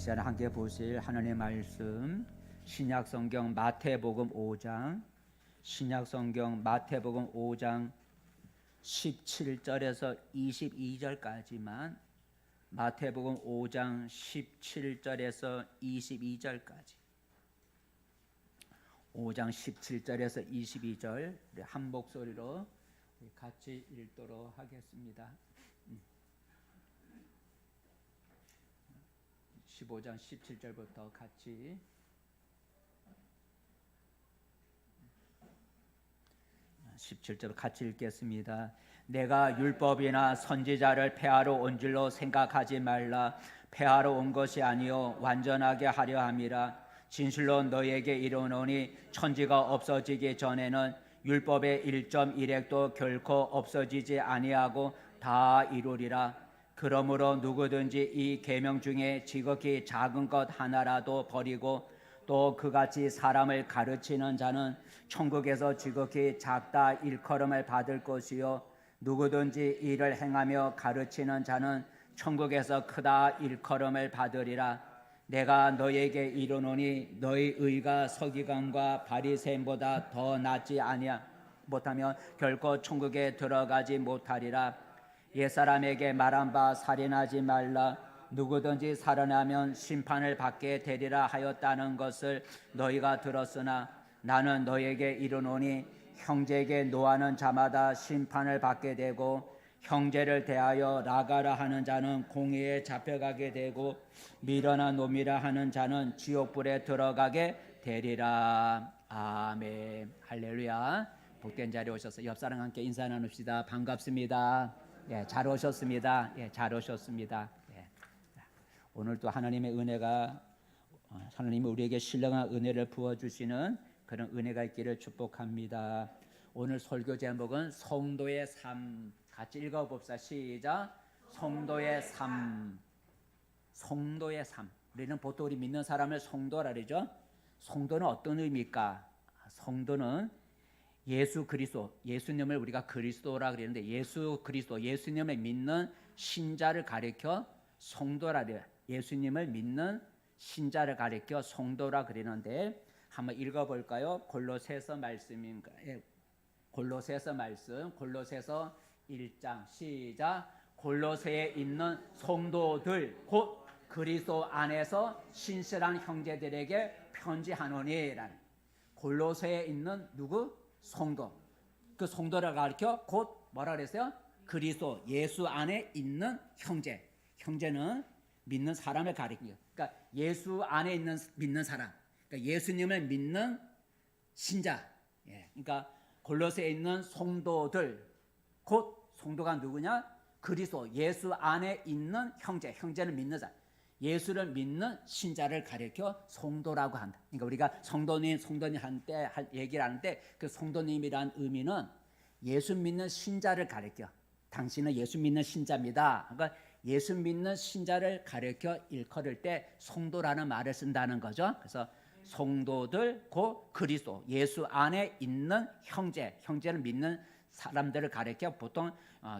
시간에 함께 보실 하나님의 말씀 신약성경 마태복음 5장 신약성경 마태복음 5장 17절에서 22절까지만 마태복음 5장 17절에서 22절까지 5장 17절에서 22절 한 목소리로 같이 읽도록 하겠습니다. 15장 17절부터 같이 17절 같이 읽겠습니다. 내가 율법이나 선지자를 폐하러 온 줄로 생각하지 말라. 폐하러 온 것이 아니요 완전하게 하려 함이라. 진실로 너희에게 이르노니 천지가 없어지기 전에는 율법의 1.1획도 결코 없어지지 아니하고 다 이루리라. 그러므로 누구든지 이 계명 중에 지극히 작은 것 하나라도 버리고 또 그같이 사람을 가르치는 자는 천국에서 지극히 작다 일컬음을 받을 것이요 누구든지 이를 행하며 가르치는 자는 천국에서 크다 일컬음을 받으리라. 내가 너희에게 이르노니 너희 의가 서기관과 바리새인보다 더 낫지 못하면 결코 천국에 들어가지 못하리라. 옛사람에게 말한 바 살인하지 말라. 누구든지 살인하면 심판을 받게 되리라 하였다는 것을 너희가 들었으나 나는 너희에게 이르노니 형제에게 노하는 자마다 심판을 받게 되고 형제를 대하여 나가라 하는 자는 공의에 잡혀가게 되고 미련한 놈이라 하는 자는 지옥불에 들어가게 되리라. 아멘. 할렐루야. 복된 자리에 오셔서 옆 사람 함께 인사 나눕시다. 반갑습니다. 예, 잘 오셨습니다. 예, 잘 오셨습니다. 예. 오늘도 하나님의 은혜가 하나님이 우리에게 신령한 은혜를 부어 주시는 그런 은혜가 있기를 축복합니다. 오늘 설교 제목은 성도의 삶. 같이 읽어 봅시다. 시작. 성도의 삶. 성도의 삶. 우리는 보통 우리 믿는 사람을 성도라 그러죠. 성도는 어떤 의미일까? 성도는 예수 그리스도, 예수님을 우리가 그리스도라 그러는데 예수 그리스도, 예수님을 믿는 신자를 가리켜 성도라 그래요. 예수님을 믿는 신자를 가리켜 성도라 그러는데 한번 읽어볼까요? 골로새서 말씀인가? 골로새서 말씀, 골로새서 1장 시작. 골로새에 있는 성도들 곧 그리스도 안에서 신실한 형제들에게 편지하노니라는. 골로새에 있는 누구? 성도. 그 성도를 가리켜 곧 뭐라 그랬어요? 그리스도 예수 안에 있는 형제. 형제는 믿는 사람을 가리켜요. 그러니까 예수 안에 있는 믿는 사람. 그러니까 예수님을 믿는 신자. 예. 그러니까 골로새에 있는 성도들 곧 성도가 누구냐? 그리스도 예수 안에 있는 형제. 형제는 믿는 사람. 예수를 믿는 신자를 가리켜 성도라고 한다. 그러니까 우리가 성도님 한때 얘기를 하는데 그 성도님이란 의미는 예수 믿는 신자를 가리켜. 당신은 예수 믿는 신자입니다. 그러니까 예수 믿는 신자를 가리켜 일컬을 때 성도라는 말을 쓴다는 거죠. 그래서 성도들 곧 그리스도 예수 안에 있는 형제. 형제는 믿는 사람들을 가리켜 보통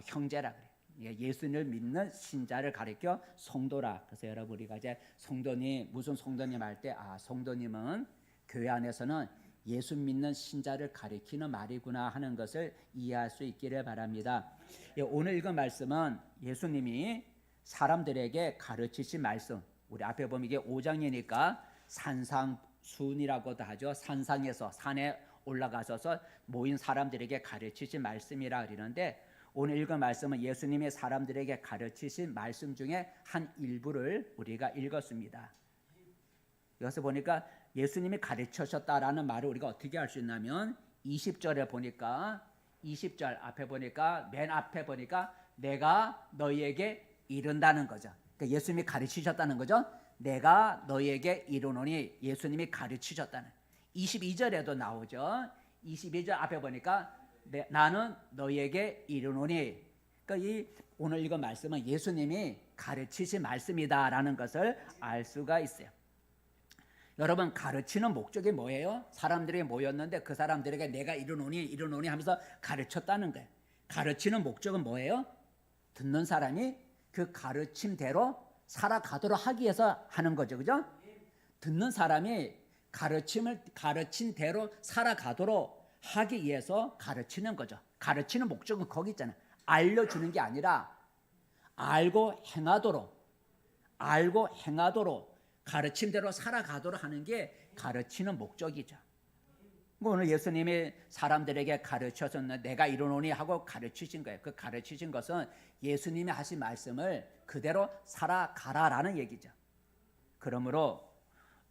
형제라 그래요. 예수님을 믿는 신자를 가리켜 성도라. 그래서 여러분 우리가 이제 성도님 무슨 성도님 할 때 성도님은 교회 안에서는 예수 믿는 신자를 가리키는 말이구나 하는 것을 이해할 수 있기를 바랍니다. 오늘 읽은 말씀은 예수님이 사람들에게 가르치신 말씀. 우리 앞에 보면 이게 5장이니까 산상순이라고도 하죠. 산상에서 산에 올라가셔서 모인 사람들에게 가르치신 말씀이라 그러는데 오늘 읽은 말씀은 예수님이 사람들에게 가르치신 말씀 중에 한 일부를 우리가 읽었습니다. 여기서 보니까 예수님이 가르치셨다라는 말을 우리가 어떻게 알 수 있냐면 20절에 보니까 20절 앞에 보니까 맨 앞에 보니까 내가 너희에게 이른다는 거죠. 그러니까 예수님이 가르치셨다는 거죠. 내가 너희에게 이르노니 예수님이 가르치셨다는. 22절에도 나오죠. 22절 앞에 보니까 나는 너희에게 이르노니. 그러니까 이 오늘 읽은 말씀은 예수님이 가르치신 말씀이다라는 것을 알 수가 있어요. 여러분 가르치는 목적이 뭐예요? 사람들이 모였는데 그 사람들에게 내가 이르노니 하면서 가르쳤다는 거예요. 가르치는 목적은 뭐예요? 듣는 사람이 그 가르침대로 살아가도록 하기 위해서 하는 거죠. 그죠? 듣는 사람이 가르친 대로 살아가도록 하기 위해서 가르치는 거죠. 가르치는 목적은 거기 있잖아요. 알려주는 게 아니라 알고 행하도록 가르친 대로 살아가도록 하는 게 가르치는 목적이죠. 오늘 예수님이 사람들에게 가르쳐서 내가 이르노니 하고 가르치신 거예요. 그 가르치신 것은 예수님이 하신 말씀을 그대로 살아가라라는 얘기죠. 그러므로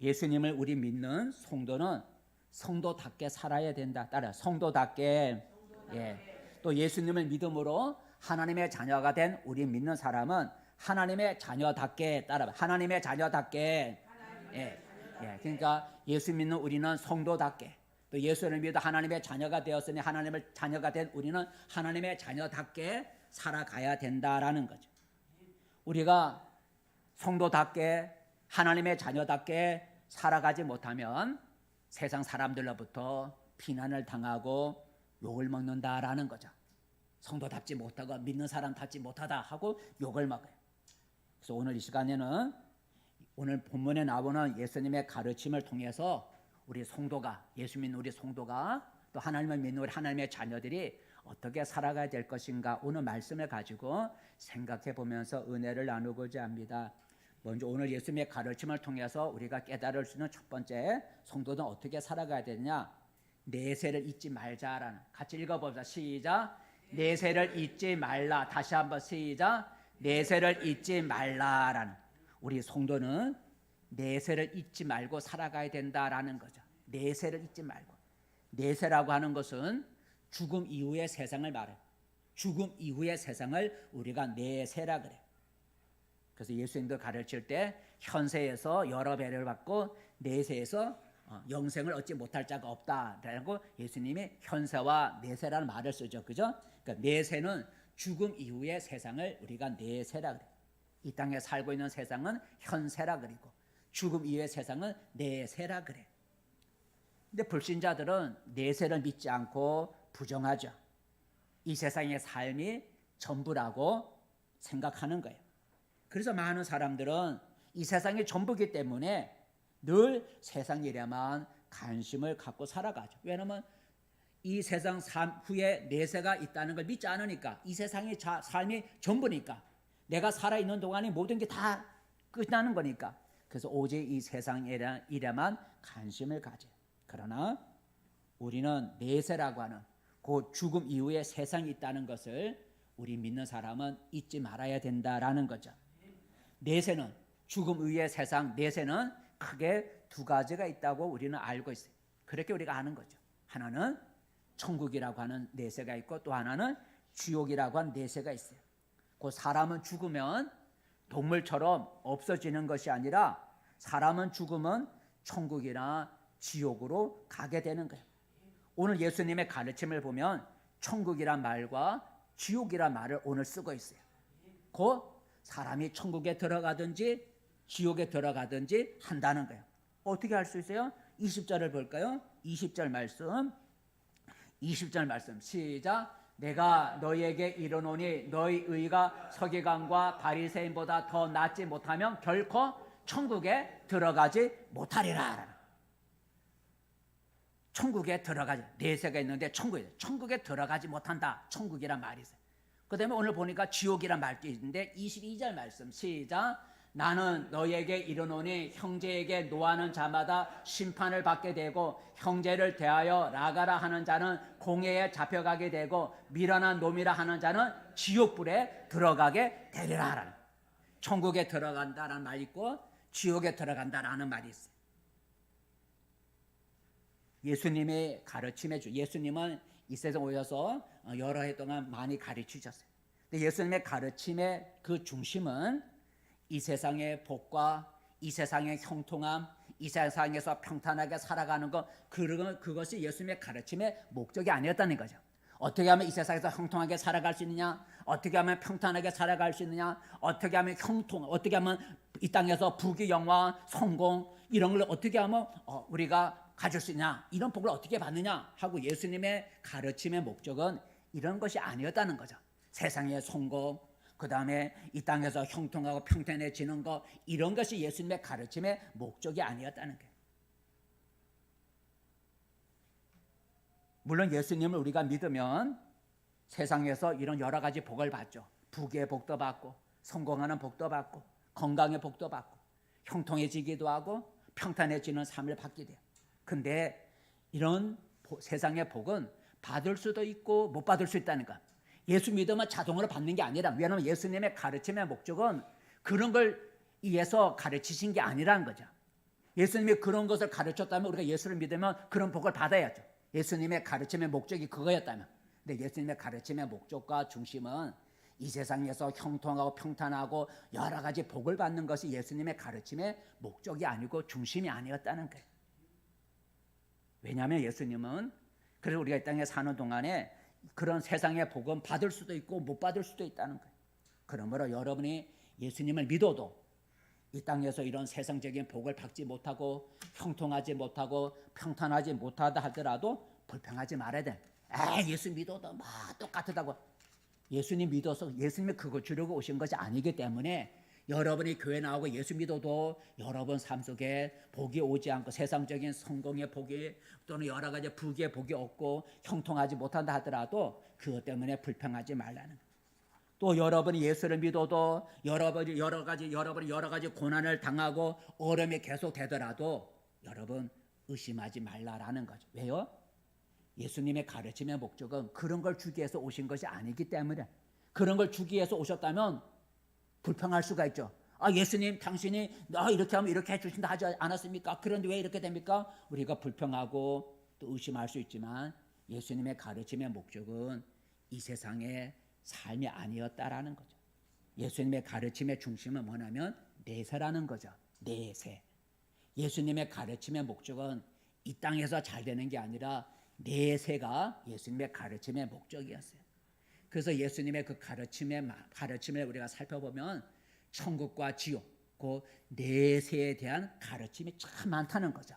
예수님을 우리 믿는 성도는 성도답게 살아야 된다. 따라 성도답게. 예. 또 예수님을 믿음으로 하나님의 자녀가 된 우리 믿는 사람은 하나님의 자녀답게 따라 하나님의 자녀답게. 예. 예. 그러니까 예수 믿는 우리는 성도답게, 또 예수를 믿어 하나님의 자녀가 되었으니 하나님의 자녀가 된 우리는 하나님의 자녀답게 살아가야 된다라는 거죠. 우리가 성도답게 하나님의 자녀답게 살아가지 못하면 세상 사람들로부터 비난을 당하고 욕을 먹는다라는 거죠. 성도답지 못하고 믿는 사람답지 못하다 하고 욕을 먹어요. 그래서 오늘 이 시간에는 오늘 본문에 나오는 예수님의 가르침을 통해서 우리 성도가, 예수 믿는 우리 성도가 또 하나님을 믿는 우리 하나님의 자녀들이 어떻게 살아가야 될 것인가 오늘 말씀을 가지고 생각해 보면서 은혜를 나누고자 합니다. 먼저 오늘 예수님의 가르침을 통해서 우리가 깨달을 수 있는 첫 번째, 성도는 어떻게 살아가야 되느냐, 내세를 잊지 말자라는. 같이 읽어봅시다. 시작. 내세를 잊지 말라. 다시 한번 시작. 내세를 잊지 말라라는. 우리 성도는 내세를 잊지 말고 살아가야 된다라는 거죠. 내세를 잊지 말고. 내세라고 하는 것은 죽음 이후의 세상을 말해요. 죽음 이후의 세상을 우리가 내세라 그래요. 그래서 예수님도 가르칠 때 현세에서 여러 배를 받고 내세에서 영생을 얻지 못할 자가 없다라고 예수님이 현세와 내세라는 말을 쓰죠. 그죠? 그러니까 내세는 죽음 이후의 세상을 우리가 내세라 그래요. 이 땅에 살고 있는 세상은 현세라 그리고 죽음 이후의 세상은 내세라 그래. 근데 불신자들은 내세를 믿지 않고 부정하죠. 이 세상의 삶이 전부라고 생각하는 거예요. 그래서 많은 사람들은 이 세상이 전부기 때문에 늘 세상 일에만 관심을 갖고 살아가죠. 왜냐하면 이 세상 삶 후에 내세가 있다는 걸 믿지 않으니까, 이 세상의 삶이 전부니까, 내가 살아있는 동안에 모든 게 다 끝나는 거니까. 그래서 오직 이 세상 일에만 관심을 가져요. 그러나 우리는 내세라고 하는 그 죽음 이후에 세상이 있다는 것을 우리 믿는 사람은 잊지 말아야 된다라는 거죠. 내세는, 죽음 이후의 세상 내세는 크게 두 가지가 있다고 우리는 알고 있어요. 그렇게 우리가 아는 거죠. 하나는 천국이라고 하는 내세가 있고 또 하나는 지옥이라고 하는 내세가 있어요. 그 사람은 죽으면 동물처럼 없어지는 것이 아니라 사람은 죽으면 천국이나 지옥으로 가게 되는 거예요. 오늘 예수님의 가르침을 보면 천국이란 말과 지옥이란 말을 오늘 쓰고 있어요. 그 사람이 천국에 들어가든지 지옥에 들어가든지 한다는 거예요. 어떻게 할 수 있어요? 20절을 볼까요? 20절 말씀 시작. 내가 너희에게 이르노니 너희 의가 서기관과 바리새인보다 더 낫지 못하면 결코 천국에 들어가지 못하리라. 천국에 들어가지, 내세가 있는데 천국에 들어가지 못한다. 천국이란 말이 있어요. 그 다음에 오늘 보니까 지옥이란 말도 있는데 22절 말씀 시작. 나는 너희에게 이르노니 형제에게 노하는 자마다 심판을 받게 되고 형제를 대하여 나가라 하는 자는 공회에 잡혀가게 되고 미련한 놈이라 하는 자는 지옥불에 들어가게 되리라. 천국에 들어간다라는 말이 있고 지옥에 들어간다라는 말이 있어요. 예수님의 가르침에 예수님은 이 세상 오셔서 여러 해 동안 많이 가르치셨어요. 근데 예수님의 가르침의 그 중심은 이 세상의 복과 이 세상의 형통함, 이 세상에서 평탄하게 살아가는 것, 그것이 예수님의 가르침의 목적이 아니었다는 거죠. 어떻게 하면 이 세상에서 형통하게 살아갈 수 있느냐, 어떻게 하면 평탄하게 살아갈 수 있느냐, 어떻게 하면 어떻게 하면 이 땅에서 부귀 영화, 성공 이런 걸 어떻게 하면 우리가 가질 수 있냐, 이런 복을 어떻게 받느냐 하고 예수님의 가르침의 목적은 이런 것이 아니었다는 거죠. 세상의 성공, 그 다음에 이 땅에서 형통하고 평탄해지는 거, 이런 것이 예수님의 가르침의 목적이 아니었다는 거예요. 물론 예수님을 우리가 믿으면 세상에서 이런 여러 가지 복을 받죠. 부귀의 복도 받고, 성공하는 복도 받고, 건강의 복도 받고, 형통해지기도 하고 평탄해지는 삶을 받게 돼요. 근데 이런 세상의 복은 받을 수도 있고 못 받을 수 있다는 거. 예수 믿으면 자동으로 받는 게 아니라, 왜냐하면 예수님의 가르침의 목적은 그런 걸 위해서 가르치신 게 아니라는 거죠. 예수님이 그런 것을 가르쳤다면 우리가 예수를 믿으면 그런 복을 받아야죠. 예수님의 가르침의 목적이 그거였다면. 근데 예수님의 가르침의 목적과 중심은 이 세상에서 형통하고 평탄하고 여러 가지 복을 받는 것이 예수님의 가르침의 목적이 아니고 중심이 아니었다는 거예요. 왜냐하면 예수님은, 그래서 우리가 이 땅에 사는 동안에 그런 세상의 복은 받을 수도 있고 못 받을 수도 있다는 거예요. 그러므로 여러분이 예수님을 믿어도 이 땅에서 이런 세상적인 복을 받지 못하고 형통하지 못하고 평탄하지 못하다 하더라도 불평하지 말아야 돼. 예수 믿어도 뭐 똑같다고. 예수님 믿어서 예수님이 그거 주려고 오신 것이 아니기 때문에 여러분이 교회 나오고 예수 믿어도 여러분 삶 속에 복이 오지 않고 세상적인 성공의 복이 또는 여러 가지 부귀의 복이 없고 형통하지 못한다 하더라도 그것 때문에 불평하지 말라는 거예요. 또 여러분이 예수를 믿어도 여러분이 여러 가지 고난을 당하고 어려움이 계속 되더라도 여러분 의심하지 말라라는 거죠. 왜요? 예수님의 가르침의 목적은 그런 걸 주기 위해서 오신 것이 아니기 때문에, 그런 걸 주기 위해서 오셨다면 불평할 수가 있죠. 예수님 당신이 이렇게 하면 이렇게 해주신다 하지 않았습니까? 그런데 왜 이렇게 됩니까? 우리가 불평하고 또 의심할 수 있지만 예수님의 가르침의 목적은 이 세상의 삶이 아니었다라는 거죠. 예수님의 가르침의 중심은 뭐냐면 내세라는 거죠. 내세. 예수님의 가르침의 목적은 이 땅에서 잘 되는 게 아니라 내세가 예수님의 가르침의 목적이었어요. 그래서 예수님의 그 가르침을 우리가 살펴보면 천국과 지옥, 그 내세에 대한 가르침이 참 많다는 거죠.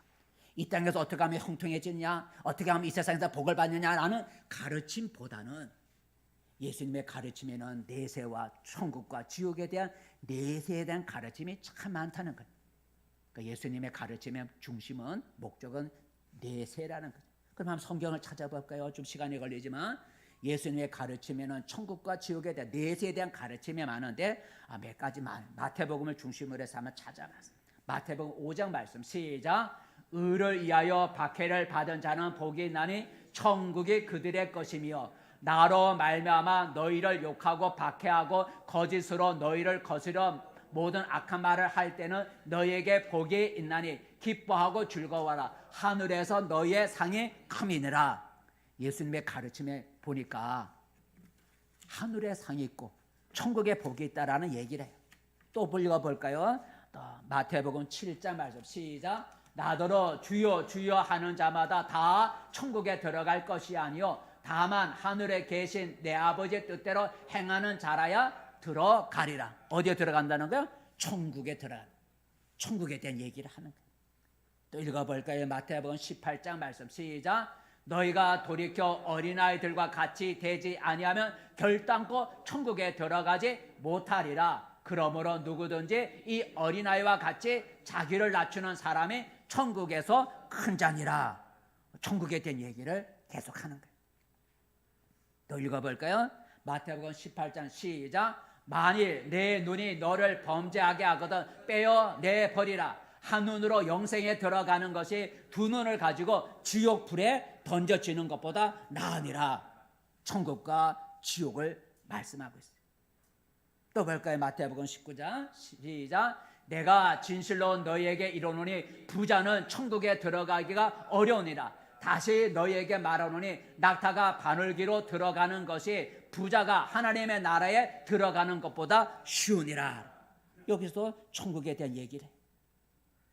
이 땅에서 어떻게 하면 형통해지냐, 어떻게 하면 이 세상에서 복을 받느냐라는 가르침보다는 예수님의 가르침에는 내세와 천국과 지옥에 대한 내세에 대한 가르침이 참 많다는 거예요. 그러니까 예수님의 가르침의 중심은, 목적은 내세라는 거죠. 그럼 한번 성경을 찾아볼까요? 좀 시간이 걸리지만 예수님의 가르침에는 천국과 지옥에 대한 내세에 대한 가르침이 많은데 몇 가지만 마태복음을 중심으로 해서 한번 찾아봤습니다. 마태복음 5장 말씀 시작. 의를 위하여 박해를 받은 자는 복이 있나니 천국이 그들의 것이며 나로 말미암아 너희를 욕하고 박해하고 거짓으로 너희를 거스려 모든 악한 말을 할 때는 너희에게 복이 있나니 기뻐하고 즐거워하라. 하늘에서 너희의 상이 큼이니라. 예수님의 가르침에 보니까 하늘에 상이 있고 천국에 복이 있다라는 얘기를 해요. 또 읽어볼까요? 또 마태복음 7장 말씀 시작. 나더러 주여 주여 하는 자마다 다 천국에 들어갈 것이 아니요 다만 하늘에 계신 내 아버지의 뜻대로 행하는 자라야 들어가리라. 어디에 들어간다는 거예요? 천국에 들어간다. 천국에 대한 얘기를 하는 거예요. 또 읽어볼까요? 마태복음 18장 말씀 시작. 너희가 돌이켜 어린아이들과 같이 되지 아니하면 결단코 천국에 들어가지 못하리라. 그러므로 누구든지 이 어린아이와 같이 자기를 낮추는 사람이 천국에서 큰 자니라. 천국에 대한 얘기를 계속하는 거예요. 또 읽어볼까요? 마태복음 18장 시작. 만일 내 눈이 너를 범죄하게 하거든 빼어 내버리라. 한 눈으로 영생에 들어가는 것이 두 눈을 가지고 지옥 불에 던져지는 것보다 나으니라. 천국과 지옥을 말씀하고 있어요. 또 볼까요? 마태복음 19장 시작. 내가 진실로 너희에게 이르노니 부자는 천국에 들어가기가 어려우니라. 다시 너희에게 말하노니 낙타가 바늘기로 들어가는 것이 부자가 하나님의 나라에 들어가는 것보다 쉬우니라. 여기서 천국에 대한 얘기를 해요.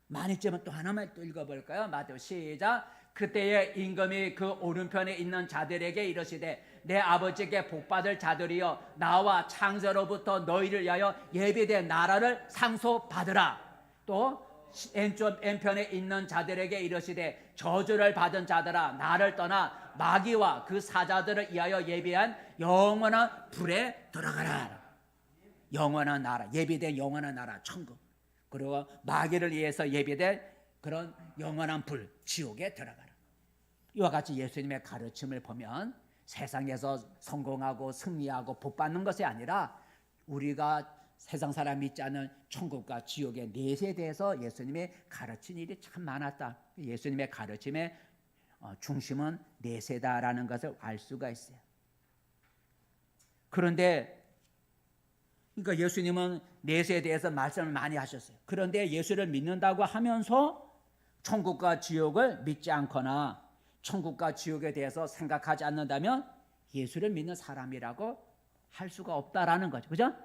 많이쯤은 또 하나만 또 읽어볼까요? 마태복음 시작. 그때에 임금이 그 오른편에 있는 자들에게 이르시되 내 아버지께 복받을 자들이여 나와 창세로부터 너희를 위하여 예비된 나라를 상속받으라. 또 왼편에 있는 자들에게 이르시되 저주를 받은 자들아 나를 떠나 마귀와 그 사자들을 위하여 예비한 영원한 불에 들어가라. 영원한 나라, 예비된 영원한 나라, 천국, 그리고 마귀를 위해서 예비된 그런 영원한 불, 지옥에 들어가라. 이와 같이 예수님의 가르침을 보면 세상에서 성공하고 승리하고 복받는 것이 아니라 우리가 세상 사람 믿지 않는 천국과 지옥의 내세에 대해서 예수님이 가르친 일이 참 많았다. 예수님의 가르침의 중심은 내세다라는 것을 알 수가 있어요. 그런데 그러니까 예수님은 내세에 대해서 말씀을 많이 하셨어요. 그런데 예수를 믿는다고 하면서 천국과 지옥을 믿지 않거나 천국과 지옥에 대해서 생각하지 않는다면 예수를 믿는 사람이라고 할 수가 없다라는 거죠. 그죠?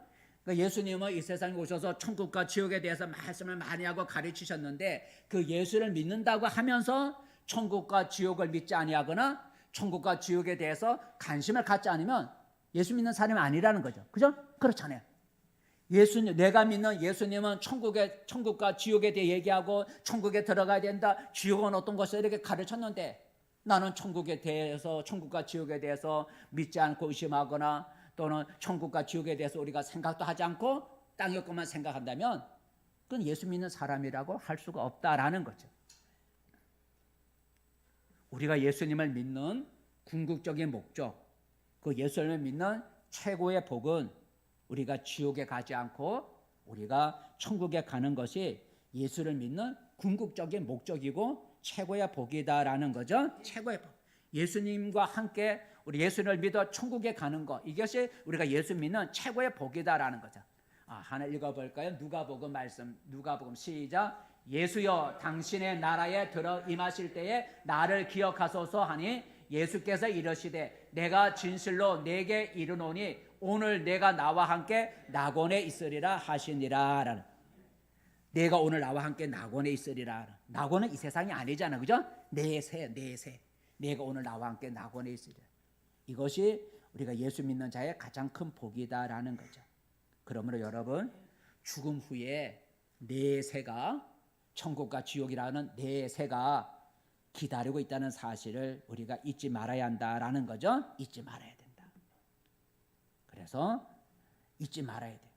그러니까 예수님은 이 세상에 오셔서 천국과 지옥에 대해서 말씀을 많이 하고 가르치셨는데 그 예수를 믿는다고 하면서 천국과 지옥을 믿지 아니하거나 천국과 지옥에 대해서 관심을 갖지 않으면 예수 믿는 사람이 아니라는 거죠. 그죠? 그렇잖아요. 예수님, 내가 믿는 예수님은 천국과 지옥에 대해 얘기하고 천국에 들어가야 된다, 지옥은 어떤 것을 이렇게 가르쳤는데 나는 천국에 대해서, 천국과 지옥에 대해서 믿지 않고 의심하거나 또는 천국과 지옥에 대해서 우리가 생각도 하지 않고 땅의 것만 생각한다면 그건 예수 믿는 사람이라고 할 수가 없다라는 거죠. 우리가 예수님을 믿는 궁극적인 목적, 그 예수님을 믿는 최고의 복은 우리가 지옥에 가지 않고 우리가 천국에 가는 것이 예수를 믿는 궁극적인 목적이고 최고의 복이다라는 거죠. 최고의 복. 예수님과 함께 우리 예수를 믿어 천국에 가는 것, 이것이 우리가 예수 믿는 최고의 복이다라는 거죠. 하나 읽어볼까요? 누가복음 말씀, 누가복음 시작. 예수여 당신의 나라에 들어 임하실 때에 나를 기억하소서 하니 예수께서 이르시되 내가 진실로 내게 이르노니 오늘 내가 나와 함께 낙원에 있으리라 하시니라. 내가 오늘 나와 함께 낙원에 있으리라. 낙원은 이 세상이 아니잖아, 그죠? 내세. 내가 오늘 나와 함께 낙원에 있으리라. 이것이 우리가 예수 믿는 자의 가장 큰 복이다라는 거죠. 그러므로 여러분, 죽음 후에 내세가, 천국과 지옥이라는 내세가 기다리고 있다는 사실을 우리가 잊지 말아야 한다라는 거죠. 잊지 말아야 된다. 그래서 잊지 말아야 돼.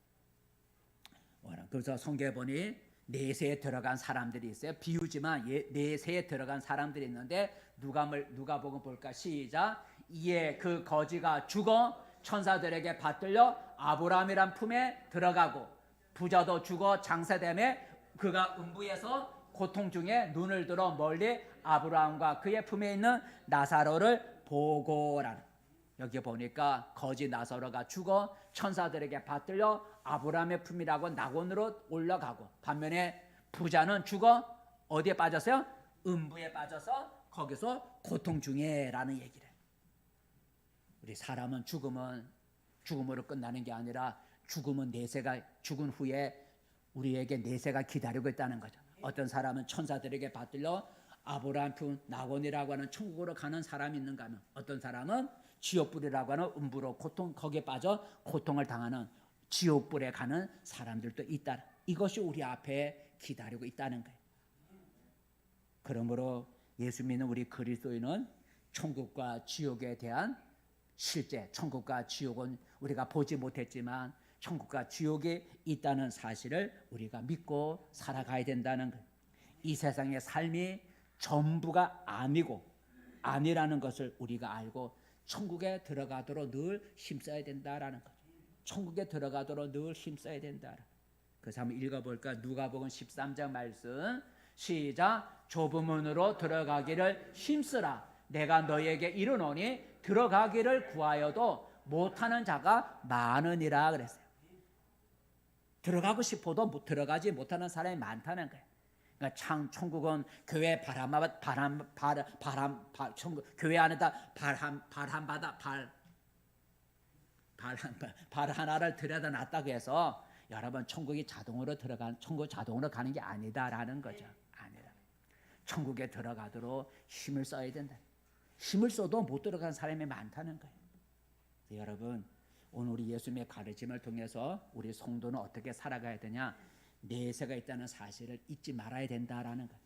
그래서 성경에 보니 내세에 들어간 사람들이 있어요. 비유지만 내세에 들어간 사람들이 있는데 누가복음 볼까? 시작. 이에 그 거지가 죽어 천사들에게 받들려 아브라함이란 품에 들어가고 부자도 죽어 장사되매 그가 음부에서 고통 중에 눈을 들어 멀리 아브라함과 그의 품에 있는 나사로를 보고라는. 여기 보니까 거지 나사로가 죽어 천사들에게 받들려 아브라함의 품이라고 낙원으로 올라가고 반면에 부자는 죽어 어디에 빠졌어요? 음부에 빠져서 거기서 고통 중에라는 얘기를. 우리 사람은 죽음으로 끝나는 게 아니라 죽음은 내세가 죽은 후에 우리에게 내세가 기다리고 있다는 거죠. 어떤 사람은 천사들에게 받들려 아브라함 품 낙원이라고 하는 천국으로 가는 사람이 있는가 하면 어떤 사람은 지옥불이라고 하는 음부로 거기에 빠져 고통을 당하는 지옥불에 가는 사람들도 있다. 이것이 우리 앞에 기다리고 있다는 거예요. 그러므로 예수 믿는 우리 그리스도인은 천국과 지옥에 대한 실제, 천국과 지옥은 우리가 보지 못했지만 천국과 지옥이 있다는 사실을 우리가 믿고 살아가야 된다는 거예요. 이 세상의 삶이 전부가 아니라는 것을 우리가 알고 천국에 들어가도록 늘 힘써야 된다라는 거죠. 천국에 들어가도록 늘 힘써야 된다. 그래서 한번 읽어볼까? 누가복음 13장 말씀 시작. 좁은 문으로 들어가기를 힘쓰라. 내가 너희에게 이르노니 들어가기를 구하여도 못하는 자가 많으니라 그랬어요. 들어가고 싶어도 들어가지 못하는 사람이 많다는 거예요. 그러니까 천국은 교회 교회 안에다 발 하나를 들여다 놨다고 해서 여러분 천국 자동으로 가는 게 아니다라는 거죠. 아니라 천국에 들어가도록 힘을 써야 된다. 힘을 써도 못 들어가는 사람이 많다는 거예요. 여러분, 오늘 우리 예수님의 가르침을 통해서 우리 성도는 어떻게 살아가야 되냐? 내세가 있다는 사실을 잊지 말아야 된다라는 거예요.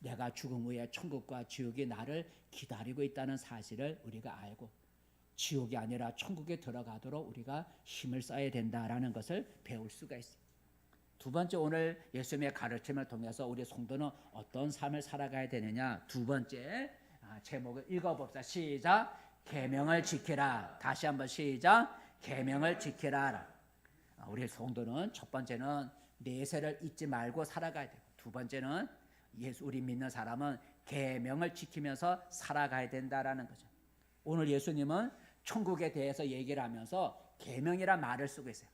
내가 죽음 후에 천국과 지옥이 나를 기다리고 있다는 사실을 우리가 알고 지옥이 아니라 천국에 들어가도록 우리가 힘을 써야 된다라는 것을 배울 수가 있어요. 두 번째, 오늘 예수님의 가르침을 통해서 우리 성도는 어떤 삶을 살아가야 되느냐. 두 번째 제목을 읽어봅시다. 시작. 계명을 지키라. 다시 한번 시작. 계명을 지키라. 우리 성도는 첫 번째는 내세를 잊지 말고 살아가야 돼요. 두 번째는 우리 믿는 사람은 계명을 지키면서 살아가야 된다라는 거죠. 오늘 예수님은 천국에 대해서 얘기를 하면서 계명이란 말을 쓰고 있어요.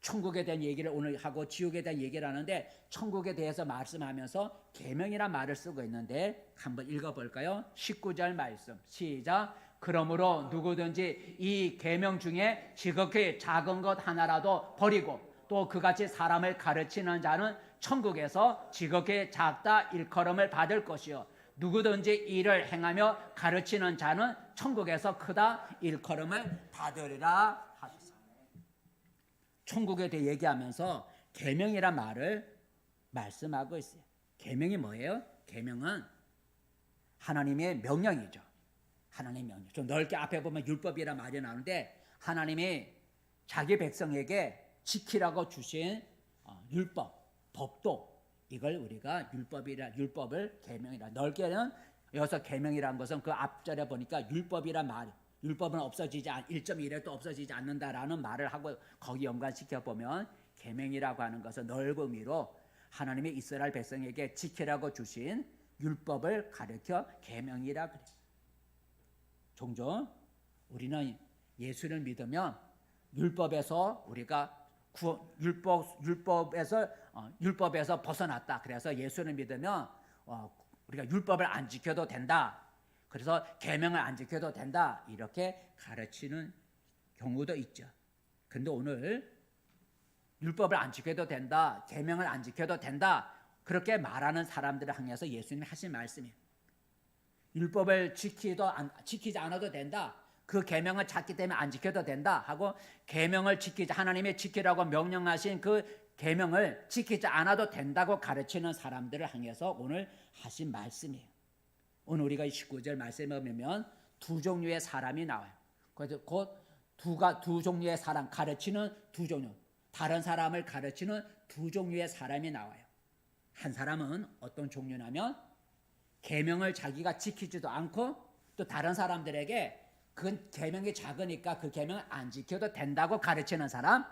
천국에 대한 얘기를 오늘 하고 지옥에 대한 얘기를 하는데 천국에 대해서 말씀하면서 계명이란 말을 쓰고 있는데 한번 읽어볼까요? 19절 말씀 시작. 그러므로 누구든지 이 계명 중에 지극히 작은 것 하나라도 버리고 또 그같이 사람을 가르치는 자는 천국에서 지극히 작다 일컬음을 받을 것이요 누구든지 이를 행하며 가르치는 자는 천국에서 크다 일컬음을 받으리라 하셨습니다. 천국에 대해 얘기하면서 계명이란 말을 말씀하고 있어요. 계명이 뭐예요? 계명은 하나님의 명령이죠. 하나님의 명령. 좀 넓게 앞에 보면 율법이란 말이 나오는데 하나님이 자기 백성에게 지키라고 주신 율법, 법도 이걸 우리가 율법을 계명이라. 넓게는 여기서 계명이라는 것은 그 앞절에 보니까 율법이란 말, 율법은 없어지지 1.1에도 없어지지 않는다라는 말을 하고 거기 연관시켜 보면 계명이라고 하는 것은 넓은 의미로 하나님이 이스라엘 백성에게 지키라고 주신 율법을 가르쳐 계명이라 그래요. 종종 우리는 예수를 믿으면 율법에서 우리가 율법에서 벗어났다. 그래서 예수를 믿으면 우리가 율법을 안 지켜도 된다. 그래서 계명을 안 지켜도 된다. 이렇게 가르치는 경우도 있죠. 근데 오늘 율법을 안 지켜도 된다. 계명을 안 지켜도 된다. 그렇게 말하는 사람들을 향해서 예수님이 하신 말씀이에요. 율법을 지키지 않아도 된다. 그 계명을 잤기 때문에 안 지켜도 된다 하고 계명을 지키자 하나님의 지키라고 명령하신 그 계명을 지키지 않아도 된다고 가르치는 사람들을 향해서 오늘 하신 말씀이에요. 오늘 우리가 19절 말씀에 보면 두 종류의 사람이 나와요. 그래서 곧 두 종류의 사람 가르치는 두 종류, 다른 사람을 가르치는 두 종류의 사람이 나와요. 한 사람은 어떤 종류냐면 계명을 자기가 지키지도 않고 또 다른 사람들에게 그 계명이 작으니까 그 계명을 안 지켜도 된다고 가르치는 사람,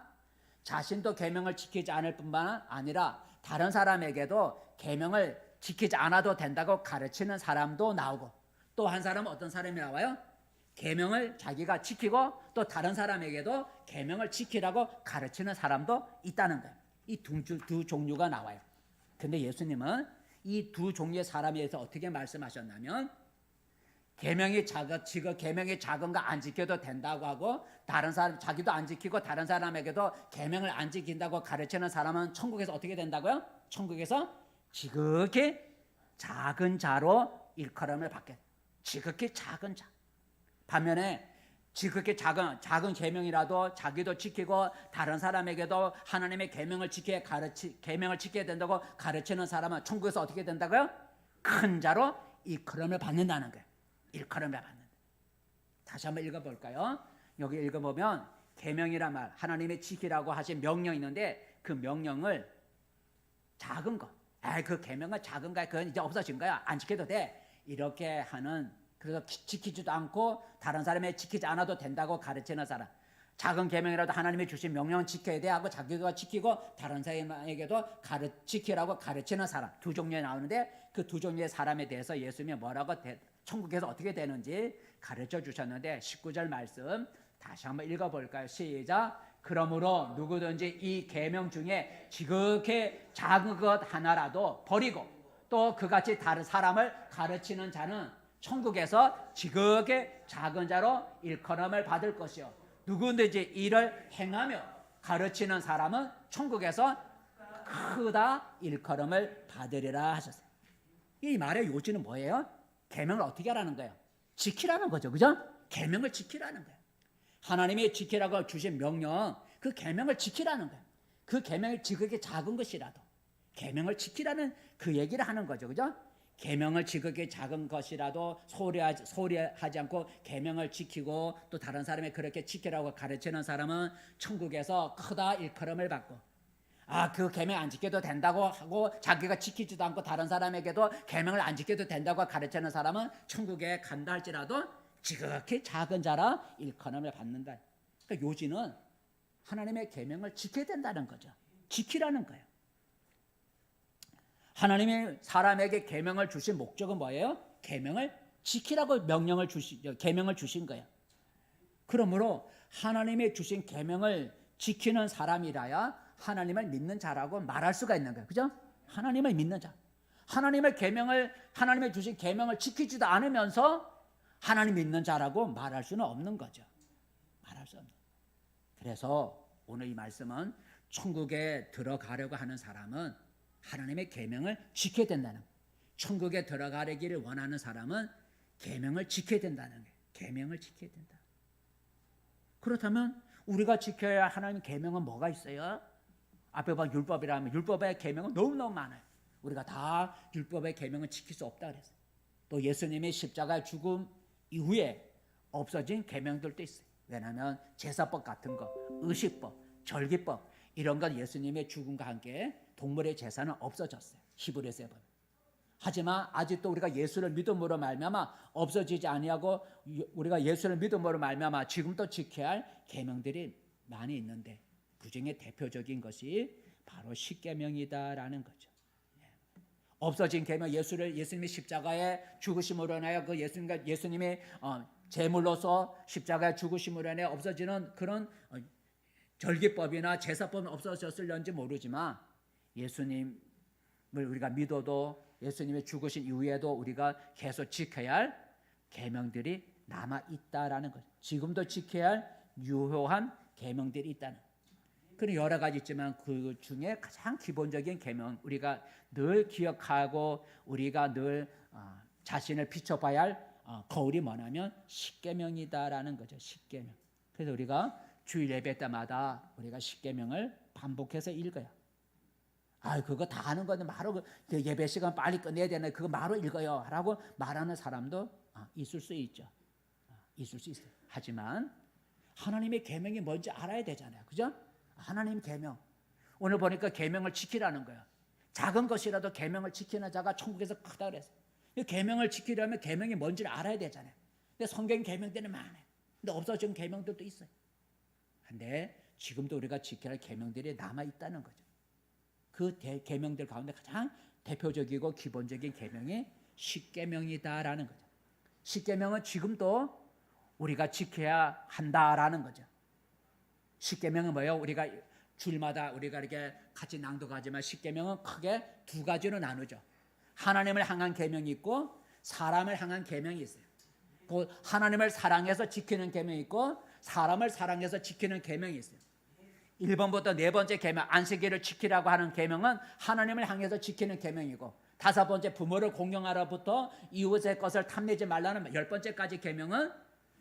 자신도 계명을 지키지 않을 뿐만 아니라 다른 사람에게도 계명을 지키지 않아도 된다고 가르치는 사람도 나오고 또 한 사람은 어떤 사람이 나와요? 계명을 자기가 지키고 또 다른 사람에게도 계명을 지키라고 가르치는 사람도 있다는 거예요. 이 두 종류가 나와요. 근데 예수님은 이 두 종류의 사람에 대해서 어떻게 말씀하셨냐면 계명이 작은 거 안 지켜도 된다고 하고 다른 사람 자기도 안 지키고 다른 사람에게도 계명을 안 지킨다고 가르치는 사람은 천국에서 어떻게 된다고요? 천국에서 지극히 작은 자로 일컬음을 받게. 지극히 작은 자. 반면에 지극히 작은 계명이라도 자기도 지키고 다른 사람에게도 하나님의 계명을 지켜야 된다고 가르치는 사람은 천국에서 어떻게 된다고요? 큰 자로 일컬음을 받는다는 거예요. 일컬음을 받는다. 다시 한번 읽어볼까요? 여기 읽어보면 계명이란 말, 하나님의 지키라고 하신 명령이 있는데 그 명령을 작은 것, 그 계명은 작은 거야, 그건 이제 없어진 거야, 안 지켜도 돼, 이렇게 하는, 그래서 지키지도 않고 다른 사람이 지키지 않아도 된다고 가르치는 사람, 작은 계명이라도 하나님이 주신 명령은 지켜야 돼 하고 자기가 지키고 다른 사람에게도 지키라고 가르치는 사람, 두 종류에 나오는데 그 두 종류의 사람에 대해서 예수님이 뭐라고 천국에서 어떻게 되는지 가르쳐 주셨는데 19절 말씀 다시 한번 읽어볼까요? 시작. 그러므로 누구든지 이 계명 중에 지극히 작은 것 하나라도 버리고 또 그같이 다른 사람을 가르치는 자는 천국에서 지극히 작은 자로 일컬음을 받을 것이요 누구든지 이를 행하며 가르치는 사람은 천국에서 크다 일컬음을 받으리라 하셨어요. 이 말의 요지는 뭐예요? 계명을 어떻게 하라는 거예요? 지키라는 거죠. 그죠? 계명을 지키라는 거예요. 하나님이 지키라고 주신 명령, 그 계명을 지키라는 거예요. 그 계명이 지극히 작은 것이라도 계명을 지키라는 그 얘기를 하는 거죠. 그죠? 계명을 지극히 작은 것이라도 소홀하지 않고 계명을 지키고 또 다른 사람이 그렇게 지키라고 가르치는 사람은 천국에서 크다 일컬음을 받고, 그 계명 안 지켜도 된다고 하고 자기가 지키지도 않고 다른 사람에게도 계명을 안 지켜도 된다고 가르치는 사람은 천국에 간다 할지라도 지극히 작은 자라 일컬음을 받는다. 그러니까 요지는 하나님의 계명을 지켜야 된다는 거죠. 지키라는 거예요. 하나님이 사람에게 계명을 주신 목적은 뭐예요? 계명을 지키라고 계명을 주신 거예요. 그러므로 하나님이 주신 계명을 지키는 사람이라야 하나님을 믿는 자라고 말할 수가 있는 거예요. 그죠? 하나님을 믿는 자. 하나님의 주신 계명을 지키지도 않으면서 하나님 믿는 자라고 말할 수는 없는 거죠. 말할 수 없는. 그래서 오늘 이 말씀은 천국에 들어가려고 하는 사람은 하나님의 계명을 지켜야 된다는 거예요. 천국에 들어가기를 원하는 사람은 계명을 지켜야 된다는 거예요. 계명을 지켜야 된다. 그렇다면 우리가 지켜야 할 하나님 계명은 뭐가 있어요? 앞에 봐 율법이라면 율법의 계명은 너무너무 많아요. 우리가 다 율법의 계명을 지킬 수 없다 그랬어요. 또 예수님의 십자가 죽음 이후에 없어진 계명들도 있어요. 왜냐하면 제사법 같은 거, 의식법, 절기법 이런 건 예수님의 죽음과 함께 동물의 제사는 없어졌어요. 히브리서에 보면. 하지만 아직도 우리가 예수를 믿음으로 말미암아 없어지지 아니하고 우리가 예수를 믿음으로 말미암아 지금도 지켜야 할 계명들이 많이 있는데 그중에 대표적인 것이 바로 십계명이다라는 거죠. 없어진 계명, 예수님의 십자가에 죽으심으로 인하여 그 예수님의 제물로서 십자가에 죽으심으로 인해 없어지는 그런 절기법이나 제사법은 없어졌을런지 모르지만 예수님을 우리가 믿어도 예수님의 죽으신 이후에도 우리가 계속 지켜야 할 계명들이 남아 있다라는 거죠. 지금도 지켜야 할 유효한 계명들이 있다는. 그런 여러 가지 있지만 그 중에 가장 기본적인 계명, 우리가 늘 기억하고 우리가 늘 자신을 비춰봐야 할 거울이 뭐냐면 십계명이다라는 거죠. 십계명. 그래서 우리가 주일 예배 때마다 우리가 십계명을 반복해서 읽어요. 그거 다 아는 건데 바로 그 예배 시간 빨리 끝내야 되네. 그거 바로 읽어요. 라고 말하는 사람도 있을 수 있죠. 있을 수 있어요. 하지만 하나님의 계명이 뭔지 알아야 되잖아요. 그죠? 하나님 계명. 오늘 보니까 계명을 지키라는 거예요. 작은 것이라도 계명을 지키는 자가 천국에서 크다 그랬어요. 계명을 지키려면 계명이 뭔지를 알아야 되잖아요. 근데 성경 계명들은 많아요. 근데 없어진 계명들도 있어요. 근데 지금도 우리가 지켜야 할 계명들이 남아 있다는 거죠. 그 계명들 가운데 가장 대표적이고 기본적인 계명이 십계명이다라는 거죠. 십계명은 지금도 우리가 지켜야 한다라는 거죠. 십계명은 뭐예요? 우리가 주일마다 우리가 이렇게 같이 낭독하지만 십계명은 크게 두 가지로 나누죠. 하나님을 향한 계명이 있고 사람을 향한 계명이 있어요. 그 하나님을 사랑해서 지키는 계명이 있고 사람을 사랑해서 지키는 계명이 있어요. 1번부터 네 번째 계명, 안식일을 지키라고 하는 계명은 하나님을 향해서 지키는 계명이고, 5번째 부모를 공경하라부터 이웃의 것을 탐내지 말라는 10번째까지 계명은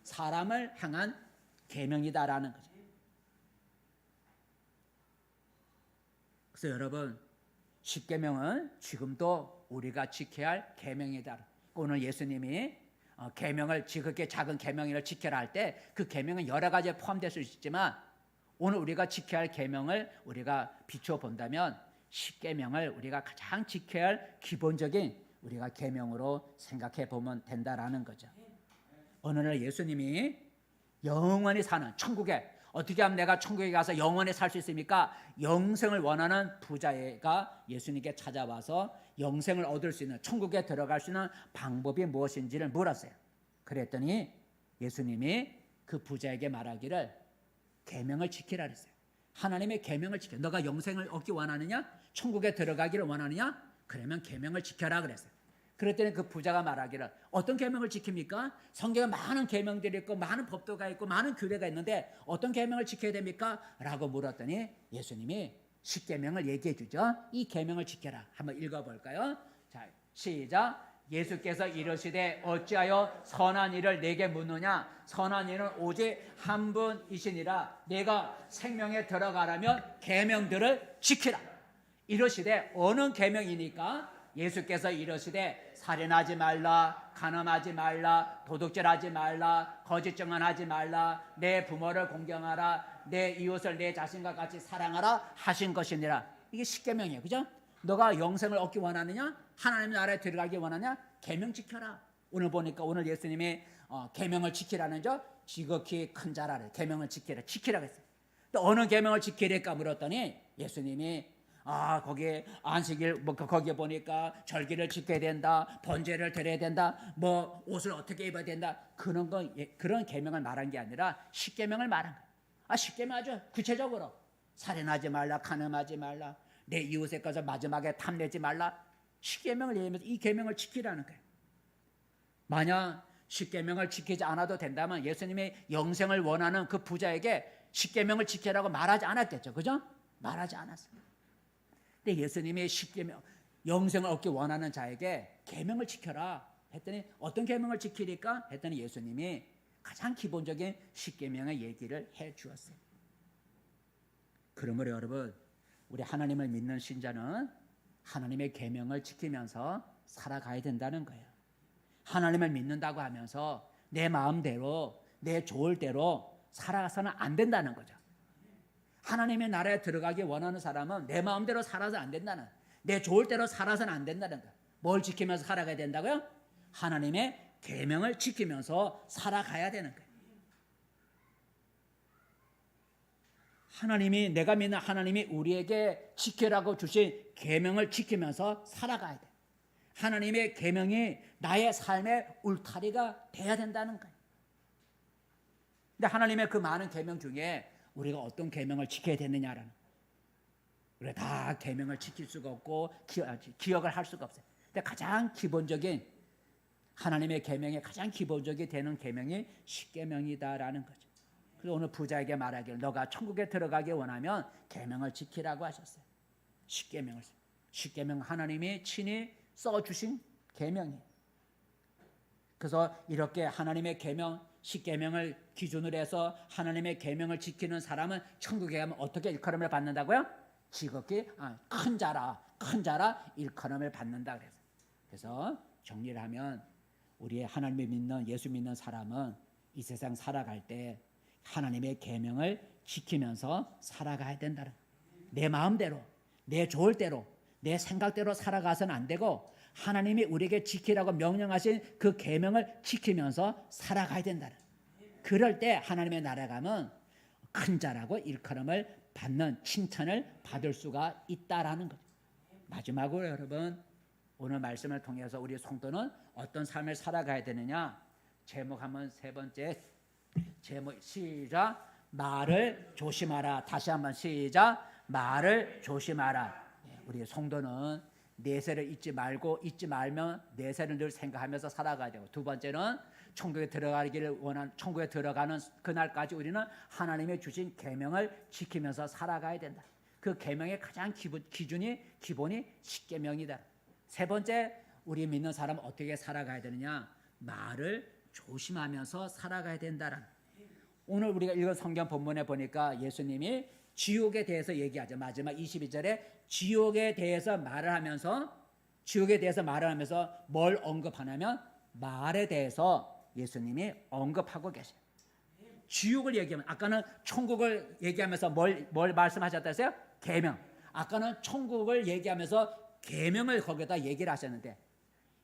사람을 향한 계명이다라는 거죠. 그래서 여러분, 십계명은 지금도 우리가 지켜야 할 계명이다. 오늘 예수님이 계명을 지극히 작은 계명을 지켜라 할 때 그 계명은 여러 가지에 포함될 수 있지만 오늘 우리가 지켜야 할 계명을 우리가 비춰본다면 십계명을 우리가 가장 지켜야 할 기본적인 우리가 계명으로 생각해 보면 된다라는 거죠. 어느 날 예수님이 영원히 사는 천국에, 어떻게 하면 내가 천국에 가서 영원히 살 수 있습니까? 영생을 원하는 부자가 예수님께 찾아와서 영생을 얻을 수 있는, 천국에 들어갈 수 있는 방법이 무엇인지를 물었어요. 그랬더니 예수님이 그 부자에게 말하기를 계명을 지키라 그랬어요. 하나님의 계명을 지켜. 너가 영생을 얻기 원하느냐? 천국에 들어가기를 원하느냐? 그러면 계명을 지켜라 그랬어요. 그랬더니 그 부자가 말하기를 어떤 계명을 지킵니까? 성경에 많은 계명들이 있고 많은 법도가 있고 많은 규례가 있는데 어떤 계명을 지켜야 됩니까? 라고 물었더니 예수님이 십계명을 얘기해 주죠. 이 계명을 지켜라. 한번 읽어볼까요? 자, 시작. 예수께서 이르시되 어찌하여 선한 일을 내게 묻느냐? 선한 일은 오직 한 분이시니라. 내가 생명에 들어가려면 계명들을 지키라. 이르시되 어느 계명이니까? 예수께서 이르시되 살인하지 말라, 간음하지 말라, 도둑질하지 말라, 거짓 증언하지 말라, 내 부모를 공경하라, 내 이웃을 내 자신과 같이 사랑하라 하신 것이니라. 이게 십계명이에요. 그죠? 너가 영생을 얻기 원하느냐? 하나님 나라에 들어가기 원하냐? 계명 지켜라. 오늘 보니까 오늘 예수님이 계명을 지키라는 저 지극히 큰 자라래. 계명을 지키라고 했어요. 또 어느 계명을 지키릴까 물었더니 예수님이 거기에 안식일 거기에 보니까 절기를 지켜야 된다, 번제를 드려야 된다, 뭐 옷을 어떻게 입어야 된다, 그런 계명을 말한 게 아니라 십계명을 말한 거예요. 십계명 아주 구체적으로 살인하지 말라, 간음하지 말라, 내 이웃의 것을 마지막에 탐내지 말라. 십계명을 얘기하면서 이 계명을 지키라는 거예요. 만약 십계명을 지키지 않아도 된다면 예수님이 영생을 원하는 그 부자에게 십계명을 지키라고 말하지 않았겠죠. 그죠? 말하지 않았어요. 근데 예수님이 십계명, 영생을 얻기 원하는 자에게 계명을 지켜라 했더니 어떤 계명을 지키리까 했더니 예수님이 가장 기본적인 십계명의 얘기를 해 주었어요. 그러므로 여러분, 우리 하나님을 믿는 신자는 하나님의 계명을 지키면서 살아가야 된다는 거예요. 하나님을 믿는다고 하면서 내 마음대로, 내 좋을 대로 살아가서는 안 된다는 거죠. 하나님의 나라에 들어가기 원하는 사람은 내 마음대로 살아서 안 된다는, 내 좋을 대로 살아서는 안 된다는 거예요. 뭘 지키면서 살아가야 된다고요? 하나님의 계명을 지키면서 살아가야 되는 거예요. 하나님이, 내가 믿는 하나님이 우리에게 지키라고 주신 계명을 지키면서 살아가야 돼. 하나님의 계명이 나의 삶의 울타리가 돼야 된다는 거예요. 근데 하나님의 그 많은 계명 중에 우리가 어떤 계명을 지켜야 되느냐라는, 우리가 다 계명을 지킬 수가 없고 기억을 할 수가 없어요. 근데 가장 기본적인, 하나님의 계명에 가장 기본적이 되는 계명이 십계명이다라는 거죠. 그래서 오늘 부자에게 말하기를 너가 천국에 들어가기 원하면 계명을 지키라고 하셨어요. 십계명 하나님이 친히 써주신 계명이에요. 그래서 이렇게 하나님의 계명, 십계명을 기준으로 해서 하나님의 계명을 지키는 사람은 천국에 가면 어떻게 일컬음을 받는다고요? 지극히 큰 자라 일컬음을 받는다 그래서. 그래서 정리를 하면 우리의 하나님을 믿는, 예수 믿는 사람은 이 세상 살아갈 때 하나님의 계명을 지키면서 살아가야 된다는, 내 마음대로, 내 좋을 대로, 내 생각대로 살아가서는 안 되고 하나님이 우리에게 지키라고 명령하신 그 계명을 지키면서 살아가야 된다는. 그럴 때 하나님의 나라에 가면 큰 자라고 일컬음을 받는, 칭찬을 받을 수가 있다라는 거죠. 마지막으로 여러분, 오늘 말씀을 통해서 우리 성도는 어떤 삶을 살아가야 되느냐, 제목 한번 세 번째 제목 시작. 말을 조심하라. 다시 한번 시작. 말을 조심하라. 우리 성도는 내세를 잊지 말면 내세를 늘 생각하면서 살아가야 되고, 두 번째는 천국에 천국에 들어가는 그날까지 우리는 하나님의 주신 계명을 지키면서 살아가야 된다. 그 계명의 가장 기본이 십계명이다. 세 번째, 우리 믿는 사람은 어떻게 살아가야 되느냐, 말을 조심하면서 살아가야 된다라는. 오늘 우리가 읽은 성경 본문에 보니까 예수님이 지옥에 대해서 얘기하죠. 마지막 22절에 지옥에 대해서 말을 하면서 뭘 언급하냐면 말에 대해서 예수님이 언급하고 계세요. 지옥을 얘기하면, 아까는 천국을 얘기하면서 뭘 말씀하셨다 했어요? 계명. 아까는 천국을 얘기하면서 계명을 거기다 얘기를 하셨는데,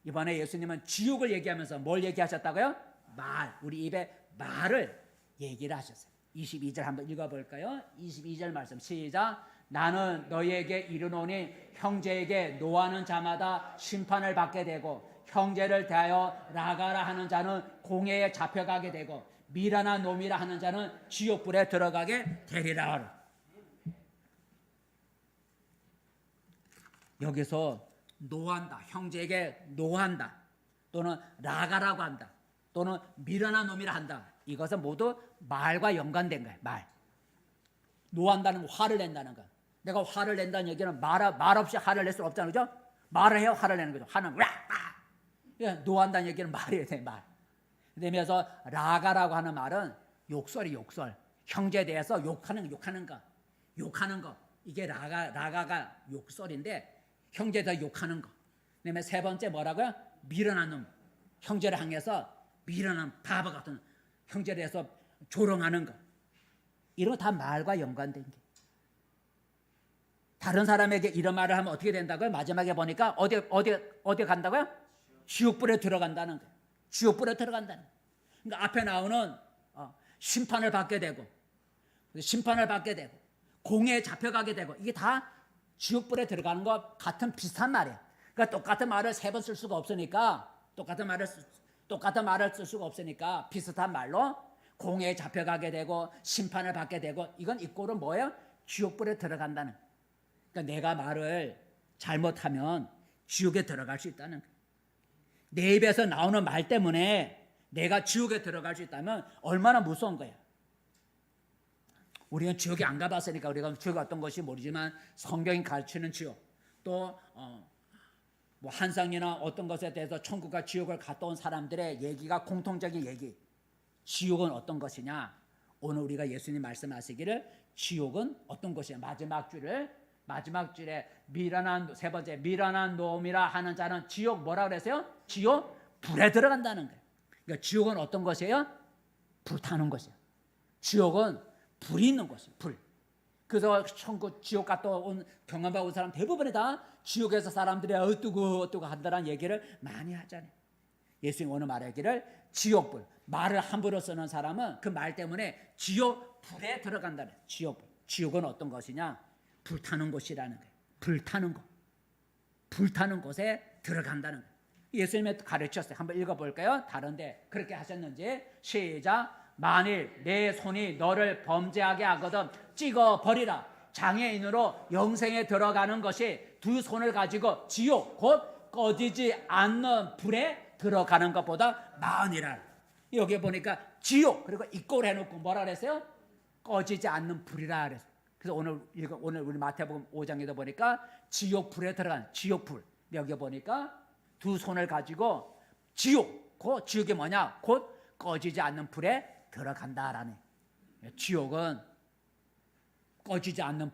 이번에 예수님은 지옥을 얘기하면서 뭘 얘기하셨다고요? 우리 입에 말을 얘기를 하셨어요. 22절 한번 읽어볼까요? 22절 말씀 시작. 나는 너희에게 이르노니 형제에게 노하는 자마다 심판을 받게 되고 형제를 대하여 나가라 하는 자는 공회에 잡혀가게 되고 미라나 놈이라 하는 자는 지옥불에 들어가게 되리라. 여기서 노한다, 형제에게 노한다, 또는 나가라고 한다, 또는 미련한 놈이라 한다. 이것은 모두 말과 연관된 거예요. 노한다는 건 화를 낸다는 거. 내가 화를 낸다는 얘기는 말 없이 화를 낼 수 없잖아요. 그죠? 말을 해야 화를 내는 거죠. 화는 노한다는 얘기는 말이에요. 말. 그러면서 라가라고 하는 말은 욕설. 형제에 대해서 욕하는 거. 이게 라가가 욕설인데 형제에 대해서 욕하는 거. 그다음에 세 번째 뭐라고요? 미련한 놈, 형제를 향해서 미련한 바보 같은 형제를 해서 조롱하는 거, 이런 거 다 말과 연관된 게. 다른 사람에게 이런 말을 하면 어떻게 된다고요? 마지막에 보니까 어디 간다고요? 지옥불에 들어간다는 거예요. 지옥불에 들어간다는 거예요. 그러니까 앞에 나오는 심판을 받게 되고 공회에 잡혀가게 되고, 이게 다 지옥불에 들어가는 것 같은 비슷한 말이에요. 그러니까 똑같은 말을 세 번 쓸 수가 없으니까 똑같은 말을 쓸 수가 없으니까 비슷한 말로 공회에 잡혀가게 되고 심판을 받게 되고, 이건 이꼴은 뭐예요? 지옥불에 들어간다는 거예요. 그러니까 내가 말을 잘못하면 지옥에 들어갈 수 있다는 거예요. 내 입에서 나오는 말 때문에 내가 지옥에 들어갈 수 있다면 얼마나 무서운 거야. 우리는 지옥에 안 가봤으니까 우리가 지옥이 어떤 것이 모르지만, 성경이 가르치는 지옥, 또 뭐 한상이나 어떤 것에 대해서 천국과 지옥을 갔다 온 사람들의 얘기가 공통적인 얘기. 지옥은 어떤 것이냐? 오늘 우리가 예수님 말씀하시기를 지옥은 어떤 것이냐? 마지막 줄에 세 번째 미련한 놈이라 하는 자는 지옥 뭐라 그랬어요? 지옥 불에 들어간다는 거예요. 그러니까 지옥은 어떤 것이에요? 불타는 것이에요. 지옥은 불이 있는 것이에요. 불. 그래서 천국 지옥 갔다 온 경험하고 온 사람 대부분이 다 지옥에서 사람들이 어떠고 한다는 얘기를 많이 하잖아요. 예수님 오늘 말하기를 지옥불, 말을 함부로 쓰는 사람은 그 말 때문에 지옥 불에 들어간다는 거예요. 지옥불. 지옥은 어떤 것이냐? 불타는 곳이라는 거예요. 불타는 곳에 들어간다는 거예요. 예수님이 가르쳤어요. 한번 읽어볼까요? 다른데 그렇게 하셨는지. 시작. 만일 내 손이 너를 범죄하게 하거든 찍어버리라. 장애인으로 영생에 들어가는 것이 두 손을 가지고 지옥 곧 꺼지지 않는 불에 들어가는 것보다 나으니라. 여기 보니까 지옥 그리고 이꼴 해놓고 뭐라 그랬어요? 꺼지지 않는 불이라 그랬어요. 그래서 오늘 우리 마태복음 5장에도 보니까 지옥 불에 들어간 지옥불. 여기 보니까 두 손을 가지고 지옥, 그 지옥이 뭐냐? 곧 꺼지지 않는 불에 들어간다라네. 지옥은 꺼지지 않는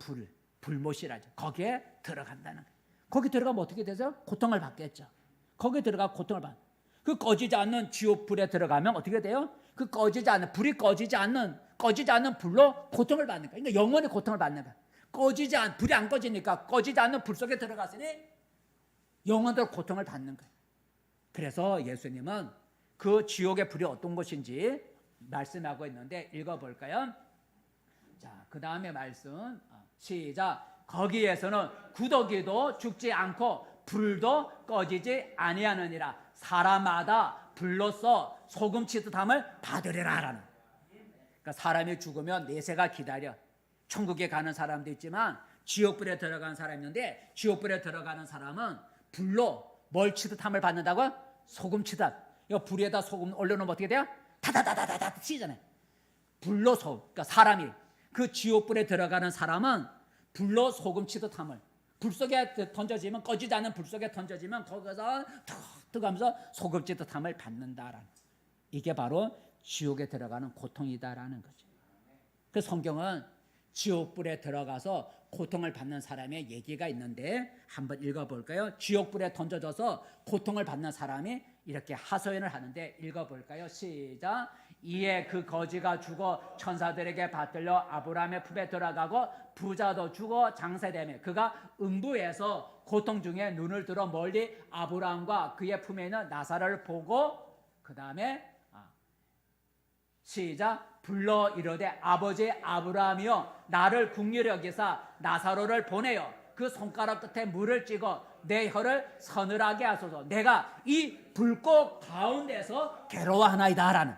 불못이라죠. 거기에 들어간다는 거예요. 거기 들어가면 어떻게 되죠? 고통을 받겠죠. 거기에 들어가 고통을 받는. 그 꺼지지 않는 지옥 불에 들어가면 어떻게 돼요? 그 불이 꺼지지 않는 불로 고통을 받는 거예요. 그러니까 영원히 고통을 받는 거예요. 불이 안 꺼지니까 꺼지지 않는 불 속에 들어갔으니 영원토록 고통을 받는 거예요. 그래서 예수님은 그 지옥의 불이 어떤 것인지 말씀하고 있는데 읽어볼까요? 자, 그 다음에 말씀 시작. 거기에서는 구더기도 죽지 않고 불도 꺼지지 아니하느니라. 사람마다 불로써 소금 치듯함을 받으리라라는. 그러니까 사람이 죽으면 내세가 기다려. 천국에 가는 사람도 있지만 지옥불에 들어가는 사람이 있는데, 지옥불에 들어가는 사람은 불로 뭘 치듯함을 받는다고? 소금 치듯. 이거 불에다 소금 올려놓으면 어떻게 돼요? 다다다다다다 튀잖아요. 불로 그러니까 사람이 그 지옥불에 들어가는 사람은 불로 소금 치듯함을, 불 속에 던져지면 꺼지지 않는 불 속에 던져지면 거기서 툭툭 하면서 소금 치듯함을 받는다라는, 이게 바로 지옥에 들어가는 고통이다라는 거죠. 그 성경은 지옥불에 들어가서 고통을 받는 사람의 얘기가 있는데 한번 읽어볼까요? 지옥불에 던져져서 고통을 받는 사람이 이렇게 하소연을 하는데 읽어볼까요? 시작. 이에 그 거지가 죽어 천사들에게 받들려 아브라함의 품에 들어가고 부자도 죽어 장세되며 그가 음부에서 고통 중에 눈을 들어 멀리 아브라함과 그의 품에 있는 나사로를 보고, 그 다음에 시작. 불러 이르되 아버지 아브라함이여 나를 긍휼히 여기사 나사로를 보내어 그 손가락 끝에 물을 찍어 내 혀를 서늘하게 하소서. 내가 이 불꽃 가운데서 괴로워하나이다 라는.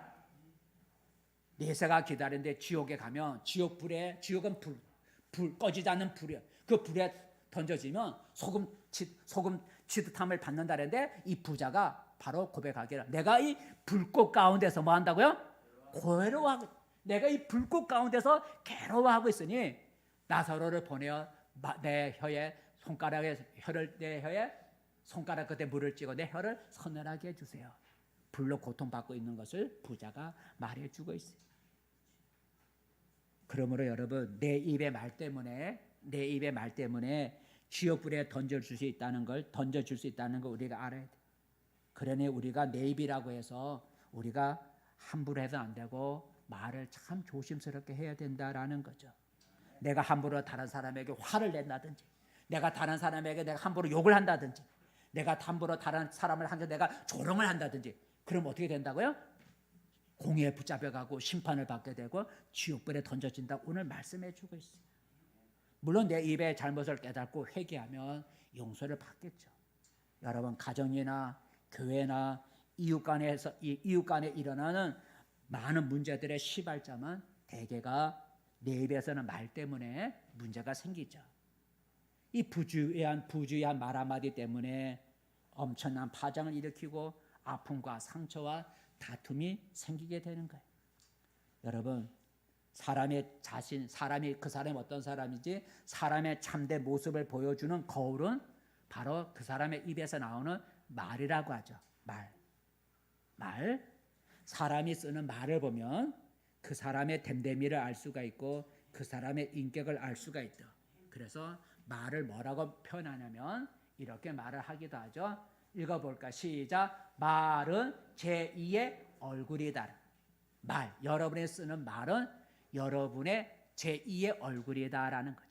내세가 기다리는데 지옥에 가면 지옥은 불 꺼지지 않는 불이야. 그 불에 던져지면 소금 치듯함을 받는다는데, 이 부자가 바로 고백하기를 내가 이 불꽃 가운데서 뭐 한다고요? 괴로워하고, 내가 이 불꽃 가운데서 괴로워하고 있으니 나사로를 보내어 내 혀에 손가락 끝에 물을 찍어 내 혀를 서늘하게 해주세요. 불로 고통받고 있는 것을 부자가 말해주고 있어요. 그러므로 여러분, 내 입의 말 때문에 지옥불에 던져줄 수 있다는 걸 우리가 알아야 돼요. 그러니 우리가 내 입이라고 해서 우리가 함부로 해도 안 되고 말을 참 조심스럽게 해야 된다라는 거죠. 내가 함부로 다른 사람에게 화를 낸다든지, 내가 다른 사람에게 내가 함부로 욕을 한다든지, 내가 함부로 다른 사람을 한테 내가 조롱을 한다든지, 그럼 어떻게 된다고요? 공에 붙잡혀가고 심판을 받게 되고 지옥불에 던져진다고 오늘 말씀해 주고 있어요. 물론 내 입의 잘못을 깨닫고 회개하면 용서를 받겠죠. 여러분, 가정이나 교회나 이웃 간에 일어나는 많은 문제들의 시발점은 대개가 내 입에서는 말 때문에 문제가 생기죠. 이 부주의한 말 한마디 때문에 엄청난 파장을 일으키고 아픔과 상처와 다툼이 생기게 되는 거예요. 여러분, 사람이 그 사람이 어떤 사람인지 사람의 참된 모습을 보여주는 거울은 바로 그 사람의 입에서 나오는 말이라고 하죠. 말. 사람이 쓰는 말을 보면 그 사람의 됨됨이를 알 수가 있고 그 사람의 인격을 알 수가 있다. 그래서 말을 뭐라고 표현하냐면 이렇게 말을 하기도 하죠. 읽어볼까? 시작. 말은 제2의 얼굴이다. 여러분이 쓰는 말은 여러분의 제2의 얼굴이다라는 거죠.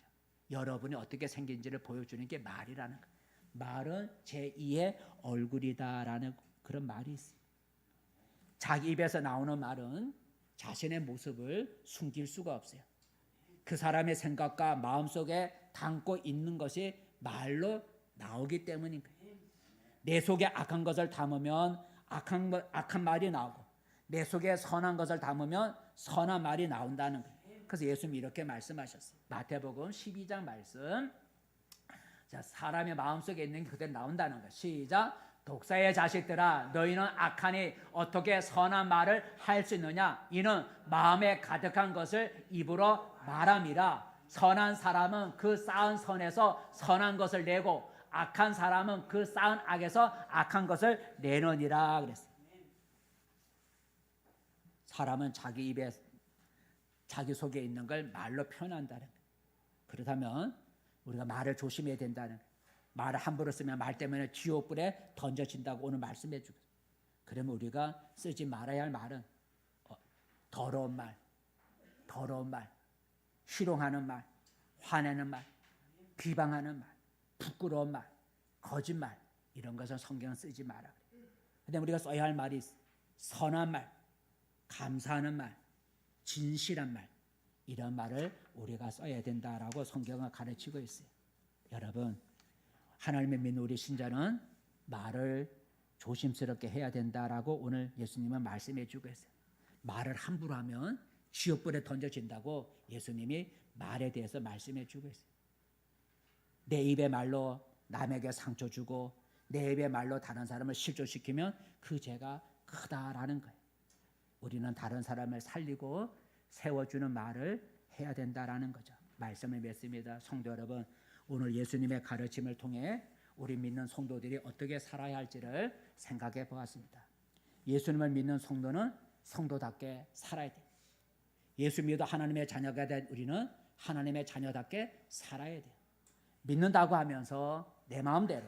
여러분이 어떻게 생긴지를 보여주는 게 말이라는 거예요. 말은 제2의 얼굴이다라는 그런 말이 있어요. 자기 입에서 나오는 말은 자신의 모습을 숨길 수가 없어요. 그 사람의 생각과 마음속에 담고 있는 것이 말로 나오기 때문인 거예요. 내 속에 악한 것을 담으면 악한 말이 나오고 내 속에 선한 것을 담으면 선한 말이 나온다는 거예요. 그래서 예수님이 이렇게 말씀하셨어요. 마태복음 12장 말씀. 자, 사람의 마음속에 있는 게 그대로 나온다는 거예요. 시작. 독사의 자식들아, 너희는 악하니 어떻게 선한 말을 할 수 있느냐? 이는 마음에 가득한 것을 입으로 말함이라. 선한 사람은 그 쌓은 선에서 선한 것을 내고 악한 사람은 그 쌓은 악에서 악한 것을 내느니라 그랬어요. 사람은 자기 입에 자기 속에 있는 걸 말로 표현한다는 거예요. 그렇다면 우리가 말을 조심해야 된다는 거예요. 말을 함부로 쓰면 말 때문에 지옥불에 던져진다고 오늘 말씀해 주고, 그러면 우리가 쓰지 말아야 할 말은 더러운 말, 희롱하는 말, 화내는 말, 비방하는 말, 부끄러운 말, 거짓말, 이런 것은 성경은 쓰지 마라. 그런데 우리가 써야 할 말이 선한 말, 감사하는 말, 진실한 말, 이런 말을 우리가 써야 된다라고 성경은 가르치고 있어요. 여러분, 하나님의 믿는 우리 신자는 말을 조심스럽게 해야 된다라고 오늘 예수님은 말씀해 주고 있어요. 말을 함부로 하면 지옥불에 던져진다고 예수님이 말에 대해서 말씀해 주고 있어요. 내 입의 말로 남에게 상처 주고 내 입의 말로 다른 사람을 실족시키면 그 죄가 크다라는 거예요. 우리는 다른 사람을 살리고 세워주는 말을 해야 된다라는 거죠. 말씀을 맺습니다. 성도 여러분, 오늘 예수님의 가르침을 통해 우리 믿는 성도들이 어떻게 살아야 할지를 생각해 보았습니다. 예수님을 믿는 성도는 성도답게 살아야 돼요. 예수 믿어 하나님의 자녀가 된 우리는 하나님의 자녀답게 살아야 돼요. 믿는다고 하면서 내 마음대로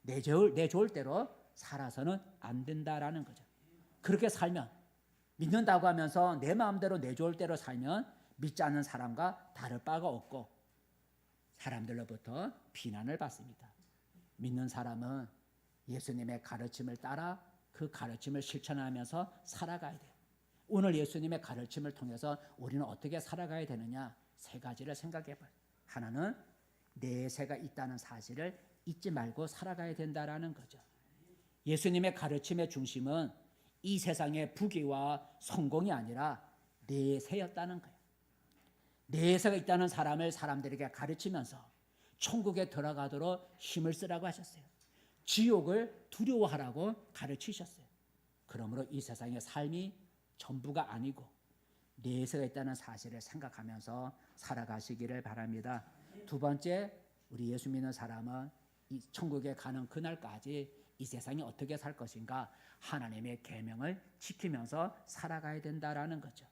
내 좋을 대로 살아서는 안 된다라는 거죠. 그렇게 살면, 믿는다고 하면서 내 마음대로 내 좋을 대로 살면 믿지 않는 사람과 다를 바가 없고 사람들로부터 비난을 받습니다. 믿는 사람은 예수님의 가르침을 따라 그 가르침을 실천하면서 살아가야 돼요. 오늘 예수님의 가르침을 통해서 우리는 어떻게 살아가야 되느냐? 세 가지를 생각해 봐요. 하나는 내세가 있다는 사실을 잊지 말고 살아가야 된다라는 거죠. 예수님의 가르침의 중심은 이 세상의 부귀와 성공이 아니라 내세였다는 거예요. 내세가 있다는 사람을 사람들에게 가르치면서 천국에 들어가도록 힘을 쓰라고 하셨어요. 지옥을 두려워하라고 가르치셨어요. 그러므로 이 세상의 삶이 전부가 아니고 내세가 있다는 사실을 생각하면서 살아가시기를 바랍니다. 두 번째, 우리 예수 믿는 사람은 이 천국에 가는 그날까지 이 세상이 어떻게 살 것인가 하나님의 계명을 지키면서 살아가야 된다라는 거죠.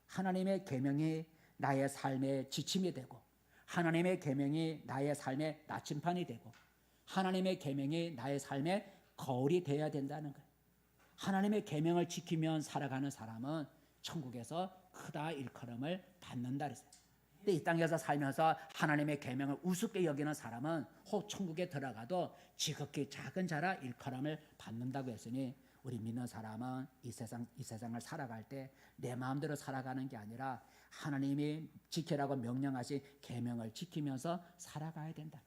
하나님의 계명이 나의 삶의 지침이 되고 하나님의 계명이 나의 삶의 나침판이 되고 하나님의 계명이 나의 삶의 거울이 되어야 된다는 거예요. 하나님의 계명을 지키면 살아가는 사람은 천국에서 크다 일컬음을 받는다 그랬어요. 근데 이 땅에서 살면서 하나님의 계명을 우습게 여기는 사람은 혹 천국에 들어가도 지극히 작은 자라 일컬음을 받는다고 했으니 우리 믿는 사람은 이 세상을 살아갈 때 내 마음대로 살아가는 게 아니라 하나님이 지키라고 명령하신 계명을 지키면서 살아가야 된다.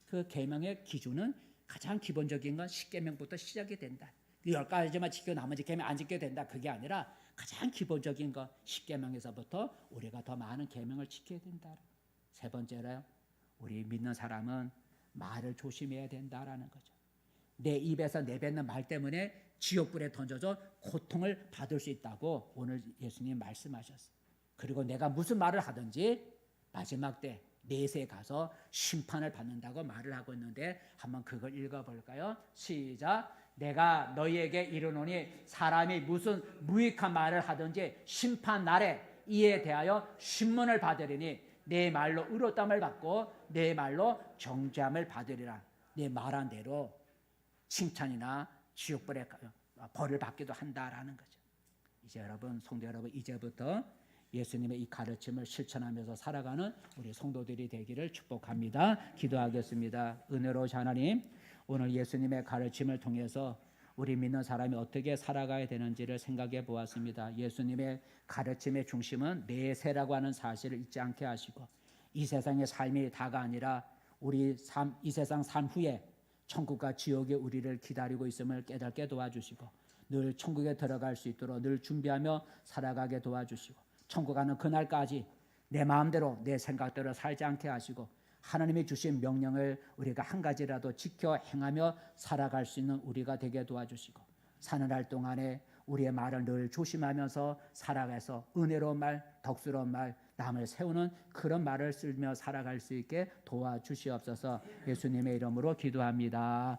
그 계명의 기준은 가장 기본적인 건 10계명부터 시작이 된다. 10가지만 지켜 나머지 계명 안 지켜도 된다. 그게 아니라 가장 기본적인 거 10계명에서부터 우리가 더 많은 계명을 지켜야 된다. 세 번째로요. 우리 믿는 사람은 말을 조심해야 된다라는 거죠. 내 입에서 내뱉는 말 때문에 지옥불에 던져져 고통을 받을 수 있다고 오늘 예수님 말씀하셨어요. 그리고 내가 무슨 말을 하든지 마지막 때 내세에 가서 심판을 받는다고 말을 하고 있는데 한번 그걸 읽어볼까요? 시작. 내가 너희에게 이르노니 사람이 무슨 무익한 말을 하든지 심판 날에 이에 대하여 신문을 받으리니 내 말로 의롭다함을 받고 내 말로 정죄함을 받으리라. 내 말한 대로 칭찬이나 지옥불에 벌을 받기도 한다라는 거죠. 이제 여러분, 성도 여러분, 이제부터 예수님의 이 가르침을 실천하면서 살아가는 우리 성도들이 되기를 축복합니다. 기도하겠습니다. 은혜로우신 하나님, 오늘 예수님의 가르침을 통해서 우리 믿는 사람이 어떻게 살아가야 되는지를 생각해 보았습니다. 예수님의 가르침의 중심은 내세라고 하는 사실을 잊지 않게 하시고 이 세상의 삶이 다가 아니라 우리 이 세상 삶 후에 천국과 지옥이 우리를 기다리고 있음을 깨닫게 도와주시고 늘 천국에 들어갈 수 있도록 늘 준비하며 살아가게 도와주시고 천국 가는 그날까지 내 마음대로 내 생각대로 살지 않게 하시고 하나님이 주신 명령을 우리가 한 가지라도 지켜 행하며 살아갈 수 있는 우리가 되게 도와주시고 사는 날 동안에 우리의 말을 늘 조심하면서 살아가서 은혜로운 말, 덕스러운 말, 남을 세우는 그런 말을 쓰며 살아갈 수 있게 도와주시옵소서. 예수님의 이름으로 기도합니다.